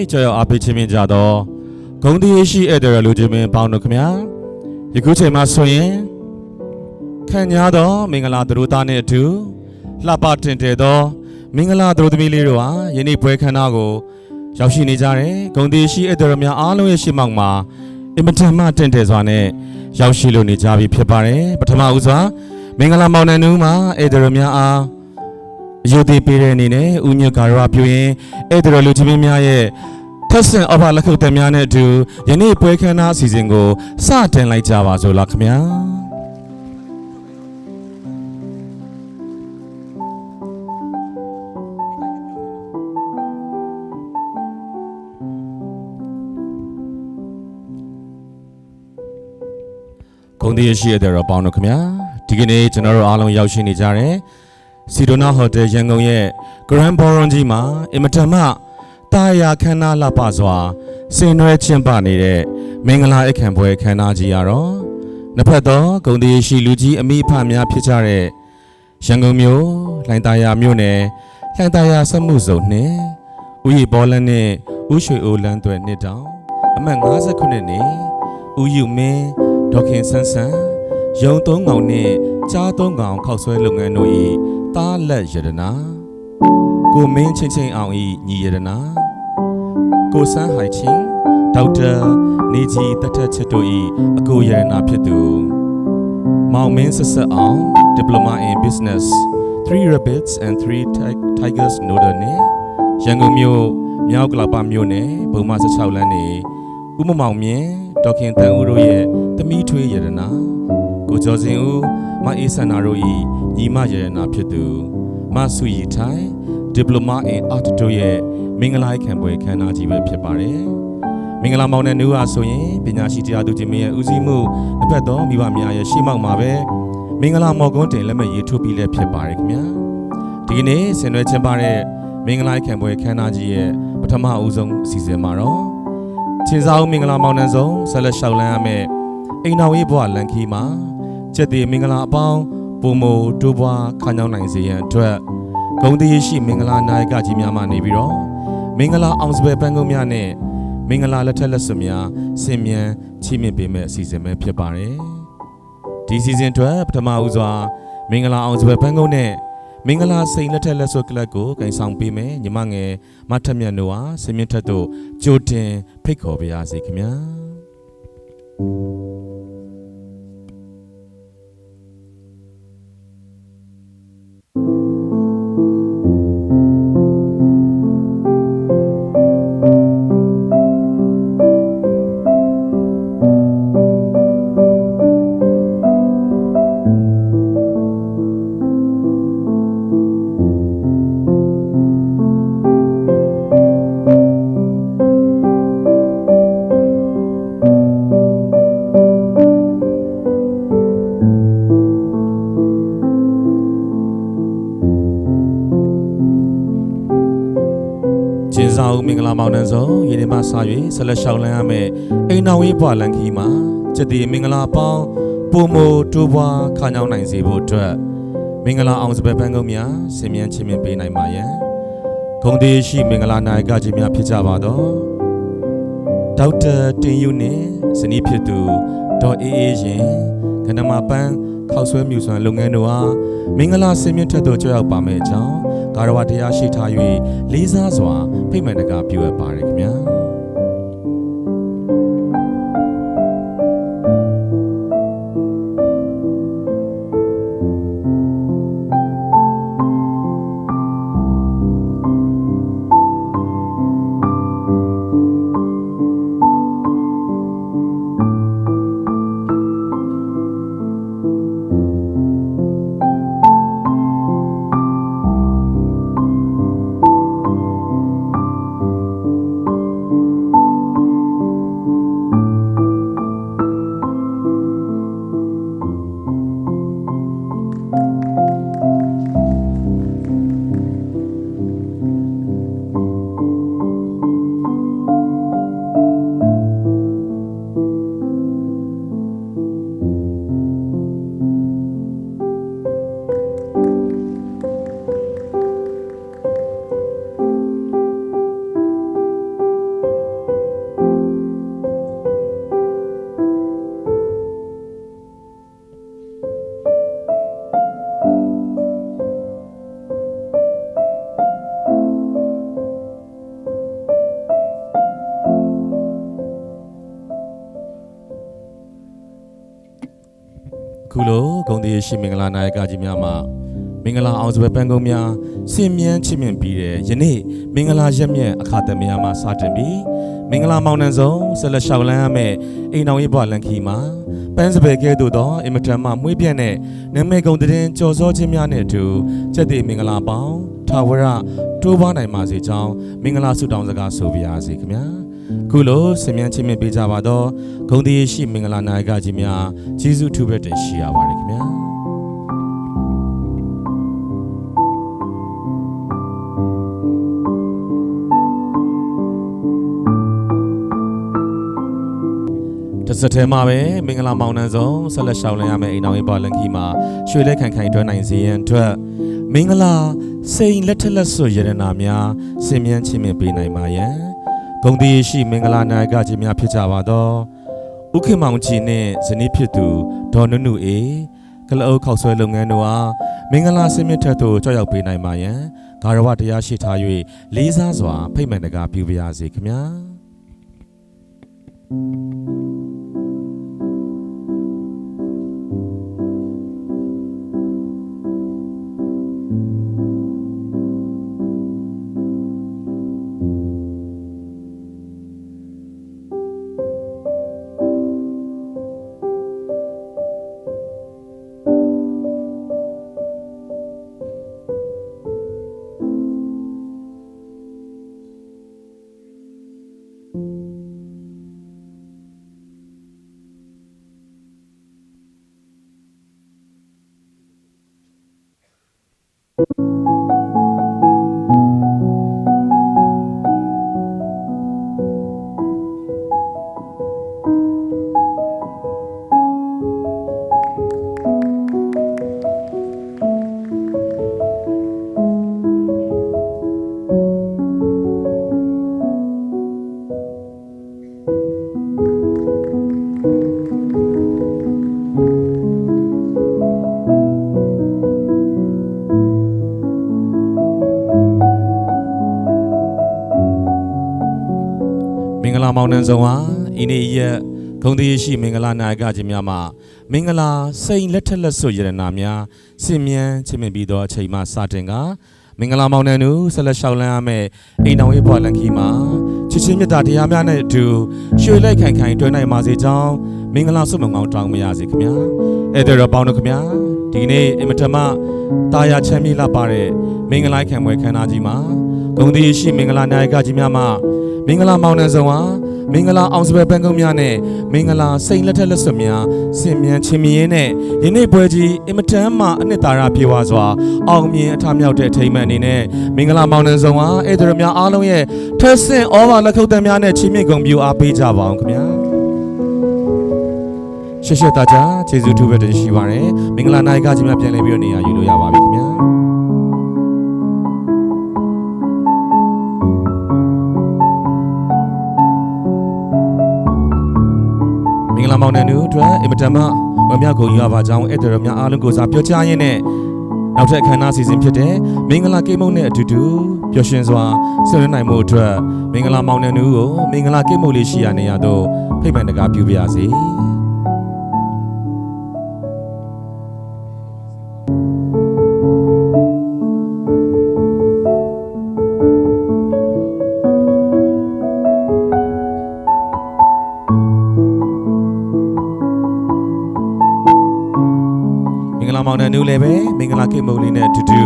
저요 앞에 치민 자도 공디시 애들 루지민 바운드 그냥 이구체 마소인 캔야도 밍글라드로 다네 두 라파틴테도 밍글라드로 드밀리로와 예니 브레이크나고 역시 자래 공디시 애들이면 알로의 시망마 이만큼만 텐테서네 역시로 니자비 피바래 바타마 우사 밍글라 마우네 누마 애들이면 아 요디 피레니네 우녀 가라 표현 애들 루지민야의 태생 어바 락크 때문에 두 예니 브레이크나 시즌고 사텐 라이 잡아서 락면 공대의 시에 대로 바우는 그냥 디기네 저널 알롱 야우신이 자래 시도나 호텔 영공의 그랜버런지마 이마타마 따야 칸나 라파스와 신뢰 침반이래 맹글라 액캔보의 칸나지야로 나파도 공대의 시 루지 아미파미아 피자래 영공묘 라인다야 묘네 라인다야 선무소네 우이 볼란네 우슈올란도의 니당 아마 59년네 우유메 도킹 산산 영동강네 자동강靠ဆွဲ လုပ်ငန်းတို့၏တားလက်ယရနာကိုမင်းချင်းချင်းအောင်၏ညီယရနာကိုစန်းဟိုင်ချင်းဒေါက်တာနေကြီးတထက်ချစ်တို့၏အကိုယရနာဖြစ်သူမောင်မင်းဆက်ဆက်အောင် Diploma in Business 3 Rabbits and 3 Tigers နိုဒနဲ့ရန်ကုန်မြို့မြောက်ကလာပါမြို့နယ်ဘုံမ16လမ်းနေဥမမောင်မြင့်ဒေါခင်တန်ဦးတို့ရဲ့သမီးထွေးယရနာကိုကျော်စင်ဦးမအေးဆန္နာတို့၏ညီမယရနာဖြစ်သူမဆူရီထိုင် Diploma in Art တို့ရဲ့မင်္ဂလာခံပွဲခမ်းနားကြီးပဲဖြစ်ပါတယ်မင်္ဂလာမောင်တဲ့နှူးအားဆိုရင်ပညာရှိတရားသူကြီးမင်းရဲ့ဦးစီးမှုတစ်ဖက်သောမိဘများရဲ့ရှေ့မှောက်မှာပဲမင်္ဂလာမော်ကွန်းတင်လက်မှတ်ရေးထိုးပြီးလည်းဖြစ်ပါတယ်ခင်ဗျာဒီကနေ့ဆင်နွှဲကျင်းပတဲ့မင်္ဂလာခံပွဲခမ်းနားကြီးရဲ့ပထမအဦးဆုံးအစီအစဉ်မှာတော့ချင်းစားဦးမင်္ဂလာမောင်နှံဆုံးဆက်လက်လျှောက်လန်းရမယ်အိမ်တော်ရေးဘဝလန်ခီမှာကျက်တီမင်္ဂလာအပေါင်းပုံမိုတိုးပွားခါညောင်းနိုင်စေရန်အတွက်ဂုဏ်တည်ရှိမင်္ဂလာနာယကကြီးများမှနေပြီးတော့မင်္ဂလာအောင်စပယ်ပန်းကုန်းများနဲ့မင်္ဂလာလက်ထက်လက်စွပ်များဆင်မြန်းချီးမြှင့်ပေးမယ့်အစီအစဉ်ပဲဖြစ်ပါတယ်ဒီစီစဉ်အတွက်ပထမဦးစွာမင်္ဂလာအောင်စပယ်ပန်းကုန်းနဲ့မင်္ဂလာစိန်လက်ထက်လက်စွပ်ကလပ်ကိုကင်ဆောင်ပေးမယ်ညီမငယ်မထက်မြတ်တို့ဟာဆင်မြင့်ထက်တို့ကြိုတင်ဖိတ်ခေါ်ပေးရစေခင်ဗျာမင်္ဂလာမောင်နှံဆုံးယနေ့မှစ၍ဆက်လက်လျှောက်လန်းရမယ်အိမ်တော်ရေးဘွားလန်ခီမှာကျက်တီမင်္ဂလာပေါင်းပုံမိုတိုးပွားခါညောင်းနိုင်စေဖို့အတွက်မင်္ဂလာအောင်စပယ်ပန်းကုန်းများဆင်မြန်းချင်းမြင်ပေးနိုင်ပါရန်ဂုဏ်တည်ရှိမင်္ဂလာနာယကကြီးများဖြစ်ကြပါတော့ဒေါက်တာတင်ယူနဲ့ဇနီးဖြစ်သူဒေါ်အေးအေးရင်ကဏ္ဍမှာပန်းခောက်ဆွဲမြူဆွမ်းလုပ်ငန်းတို့ဟာမင်္ဂလာဆင်မြင့်ထက်သို့ကြောက်ရောက်ပါမယ်အကြောင်းကာရဝတရားရှိထား၍လေးစားစွာဖိတ်မှန်တကားပြုအပ်ပါတယ်ခင်ဗျာ ခုလိုဂုံတည်ရှိမင်္ဂလာနာယကကြီးများမှာမင်္ဂလာအောင်စပယ်ပန်းကုန်းများဆင်မြန်းချစ်မြင့်ပြီးတဲ့ယနေ့မင်္ဂလာရက်မြတ်အခါသမယမှာစတင်ပြီးမင်္ဂလာမောင်နှံဆုံးဆက်လက်လျှောက်လန်းရမယ့်အိမ်တော်ရေးဘဝလန်ခီမှာပန်းစပယ်ကဲ့သို့သောအင်မတန်မှမွေးပြန့်တဲ့နာမည်ဂုံတဲ့ကြော်စောခြင်းများနဲ့အတူကျက်တည်မင်္ဂလာပေါင်းထာဝရတိုးပွားနိုင်ပါစေကြောင်းမင်္ဂလာဆုတောင်းစကားဆိုပါရစေခင်ဗျာခုလိုဆင်မြန်းချင်းမြင့်ပေးကြပါတော့ဂုံတည်ရှိမင်္ဂလာနာယကကြီးများကျေးဇူးထူးပဲတင်ရှိရပါတယ်ခင်ဗျာတစထဲမှာပဲမင်္ဂလာမောင်နှံဆုံးဆက်လက်ရှောင်လန်းရမယ့်အိမ်တော်ရေးပါလန်ခီမှာရွှေလက်ခံခိုင်တွဲနိုင်စေရန်အတွက်မင်္ဂလာစိန်လက်ထက်လက်ဆွရတနာများဆင်မြန်းချင်းမြင့်ပေးနိုင်ပါယံဂုံတည်ရှိမင်္ဂလာနာယကကြီးများဖြစ်ကြပါတော့ဥခင်မောင်ကြီးနှင့်ဇနီးဖြစ်သူဒေါ်နုနုအေကလအုပ်ခောက်ဆွဲလုပ်ငန်းတို့အားမင်္ဂလာဆင်မြင့်ထက်သို့ကြောက်ရောက်ပေးနိုင်ပါယံဂါရဝတရားရှိထား၍လေးစားစွာဖိတ်မှန်တကားပြုပါရစေခင်ဗျာမင်္ဂလာမောင်နှံဆုံးဟာဤနေ့ရက်ဂုံတည်ရှိမင်္ဂလာနာယကကြီးများမှာမင်္ဂလာစိန်လက်ထက်လက်ဆွရတနာများဆင်မြန်းချစ်မြင့်ပြီးသောအချိန်မှစတင်ကမင်္ဂလာမောင်နှံတို့ဆက်လက်လျှောက်လန်းရမယ့်အိမ်တော်ရေးဘဝလန်ခီမှာချစ်ချင်းမြတ်တာတရားများနဲ့အတူရွှေလိုက်ခိုင်ခိုင်တွဲနိုင်ပါစေကြောင်းမင်္ဂလာဆုမွန်ကောင်းတောင်းပါရစေခင်ဗျာဧည့်သည်တော်ပေါင်းတို့ခင်ဗျာဒီနေ့အင်မတန်မှတာယာချမ်းမြေ့လှပတဲ့မင်္ဂလာခံပွဲခမ်းနားကြီးမှာဂုံတည်ရှိမင်္ဂလာနာယကကြီးများမှာမင်္ဂလာမောင်နှံဆုံးဟာမင်္ဂလာအောင်စပယ်ပန်းကုန်းများနဲ့မင်္ဂလာစိန်လက်ထက်လက်ဆွများဆင်မြန်းချင်းမြင်းနဲ့ယနေ့ပွဲကြီးအင်မတန်မှအနှစ်သာရပြေဝစွာအောင်မြင်အထမြောက်တဲ့အထိမ်းအမှန်အနေနဲ့မင်္ဂလာမောင်နှံဆုံးဟာဧည့်သည်များအားလုံးရဲ့ထက်ဆင့်ဩဘာလက်ခုပ်သံများနဲ့ချီးမြှင့်ဂုဏ်ပြုအားပေးကြပါအောင်ခင်ဗျာရှေ့ရှေ့တာကြကျေးဇူးထူးပဲတင်ရှိပါရယ်မင်္ဂလာနာယကကြီးများပြန်လည်ပြီးတော့နေရာယူလို့ရပါပြီခင်ဗျာမင်္ဂလာမောင်နှံတို့အတွက်အင်မတန်မှဝမ်းမြောက်ဂုဏ်ယူရပါကြောင်းဧည့်သည်တော်များအားလုံးကိုစားပြောကြားရင်းနဲ့နောက်ထပ်အခမ်းအနားစီစဉ်ဖြစ်တဲ့မင်္ဂလာကိတ်မုတ်နဲ့အတူတူပျော်ရွှင်စွာဆင်နွှဲနိုင်မှုအတွက်မင်္ဂလာမောင်နှံတို့ကိုမင်္ဂလာကိတ်မုတ်လေးရှိရာနေရာသို့ဖိတ်မှန်တကားပြုပါရစေမောင်နှံတို့လည်းပဲမင်္ဂလာကိတ်မုတ်လေးနဲ့အတူတူ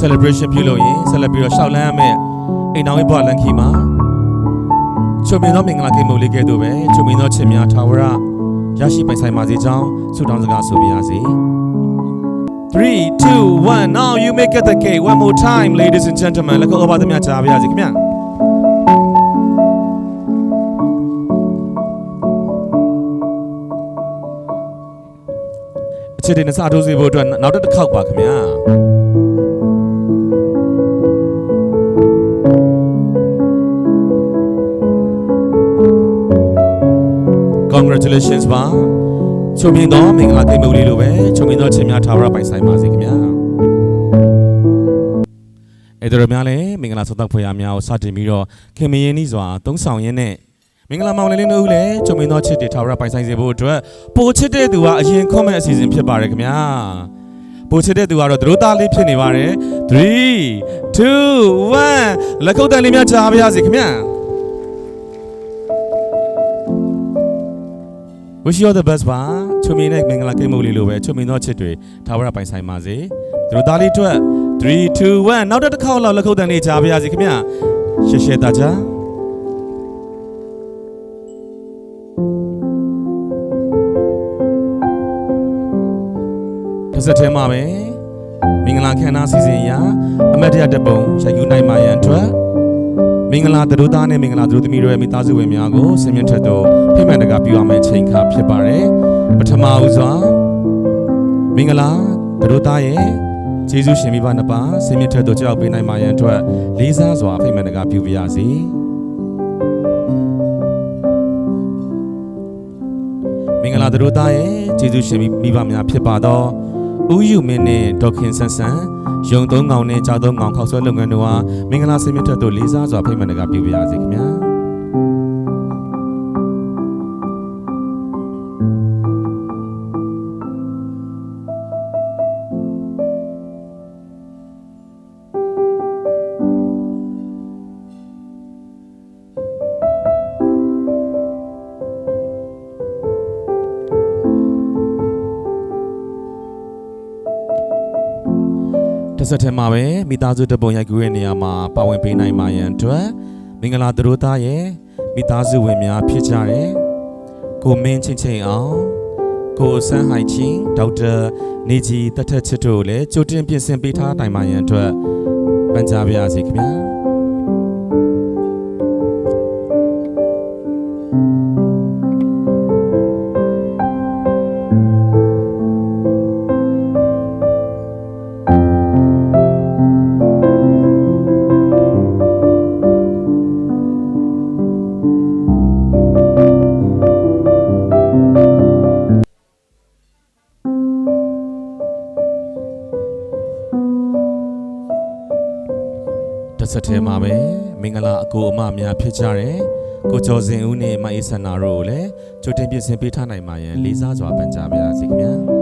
celebration ပြုလုပ်ရင်ဆက်လက်ပြီးတော့ရှောက်လန်းရမယ်အိမ်တော်ရေးဘဝလန်ခီမှာချုပ်မြင်သောမင်္ဂလာကိတ်မုတ်လေးကဲ့သို့ပဲချုပ်မြင်သောချစ်များထာဝရရရှိပိုင်ဆိုင်ပါစေကြောင်းဆုတောင်းစကားဆိုပါရစေ 3 2 1 now you make it the cake one more time ladies and gentlemen လက်ကိုအဘသမျှကြားပါရစေခင်ဗျာချစ်တဲ့နစထိုးစီဖို့အတွက်နောက်တစ်ခေါက်ပါခင်ဗျာ Congratulations ပါချုပ်မြင်သောမင်္ဂလာကိတ်မုတ်လေးလိုပဲချုပ်မြင်သောချစ်များထာဝရပိုင်ဆိုင်ပါစေခင်ဗျာအဲ့ဒါများလည်းမင်္ဂလာဆုတောင်းဖွယ်ရာများကိုစတင်ပြီးတော့ခင်မင်းရင်းဤစွာသုံးဆောင်ရင်းနဲ့ မင်္ဂလာမောင်လေးတို့လည်းချုံမင်းသောချစ်တွေထာဝရပိုင်ဆိုင်စေဖို့အတွက်ပိုချစ်တဲ့သူကအရင်ခွန်မဲ့အစီအစဉ်ဖြစ်ပါတယ်ခင်ဗျာပိုချစ်တဲ့သူကတော့သတို့သားလေးဖြစ်နေပါတယ်3 2 1လက်ခုပ်တန်လေးများချပါရစေခင်ဗျာ Wish you all the best ပါချုံမင်းနဲ့မင်္ဂလာကိတ်မုတ်လေးလိုပဲချုံမင်းသောချစ်တွေထာဝရပိုင်ဆိုင်ပါစေသတို့သားလေးအတွက်3 2 1နောက်တစ်ခေါက်လောက်လက်ခုပ်တန်လေးချပါရစေခင်ဗျာရှေ့ရှေ့တာချာတစ်ဆက်ထဲမှာပဲမင်္ဂလာခမ်းနားစီစဉ်ရာအမတ်တရတပုံရိုက်ယူနိုင်မှရန်အတွက်မင်္ဂလာတို့သားနဲ့မင်္ဂလာတို့သမီးတို့ရဲ့မိသားစုဝင်များကိုဆင်မြင့်ထက်သို့ဖိမှန်တကာပြုရမယ့်ချိန်ခါဖြစ်ပါတယ်ပထမဦးစွာမင်္ဂလာတို့သားရဲ့ကျေးဇူးရှင်မိဘနှစ်ပါးဆင်မြင့်ထက်သို့ကြောက်ပေးနိုင်မှရန်အတွက်လေးစားစွာဖိမှန်တကာပြုပါရစေမင်္ဂလာတို့သားရဲ့ကျေးဇူးရှင်မိဘများဖြစ်ပါတော့ဦးယူမင်းနဲ့ဒေါခင်ဆန်းဆန်းရုံသုံးကောင်နဲ့ကြောက်သုံးကောင်ခောက်ဆွဲလုပ်ငန်းတို့ဟာမင်္ဂလာဆင်မြတ်တို့လေးစားစွာဖိတ်မှန်တကာပြုပါရစေခင်ဗျာတစ်ဆက်ထဲမှာပဲမိသားစုတပုံရိုက်ကူးရဲ့နေရာမှာပါဝင်ပေးနိုင်မှရန်အတွက်မင်္ဂလာတို့သားရဲ့မိသားစုဝင်များဖြစ်ကြတယ်ကိုမင်းချင်းချင်းအောင်ကိုဆန်းဟိုင်ချင်းဒေါက်တာနေကြီးတထက်ချစ်တို့လည်းကြိုတင်ပြင်ဆင်ပေးထားနိုင်မှရန်အတွက်ပန်ကြားပါရစေခင်ဗျာဆက်ထဲမှာပဲမင်္ဂလာအကိုအမများဖြစ်ကြတယ်ကိုကျော်စင်ဦးနဲ့မအေးဆန္နာတို့ကိုလည်းကြိုတင်ပြင်ဆင်ပေးထားနိုင်ပါရန်လေးစားစွာပန်ကြားပါရစေခင်ဗျာ